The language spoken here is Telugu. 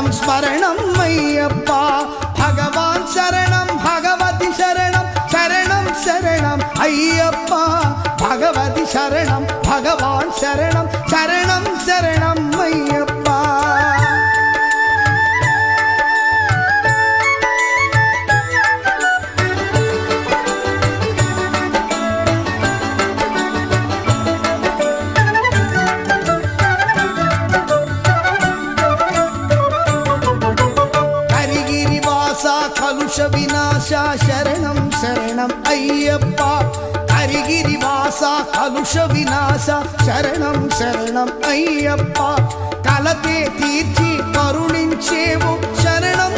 శరణం స్మరణం అయ్యప్ప భగవాన్ శరణం భగవతి శరణం శరణం శరణం అయ్యప్ప భగవతి శరణం భగవాన్ శరణం శరణం శరణం అయ్యప్ప కలుష వినాశ శరణం శరణం అయ్యప్ప హరిగిరివాస కలుష వినాశ శరణం శరణం అయ్యప్ప కలతే తీర్చి కరుణించేవు శరణం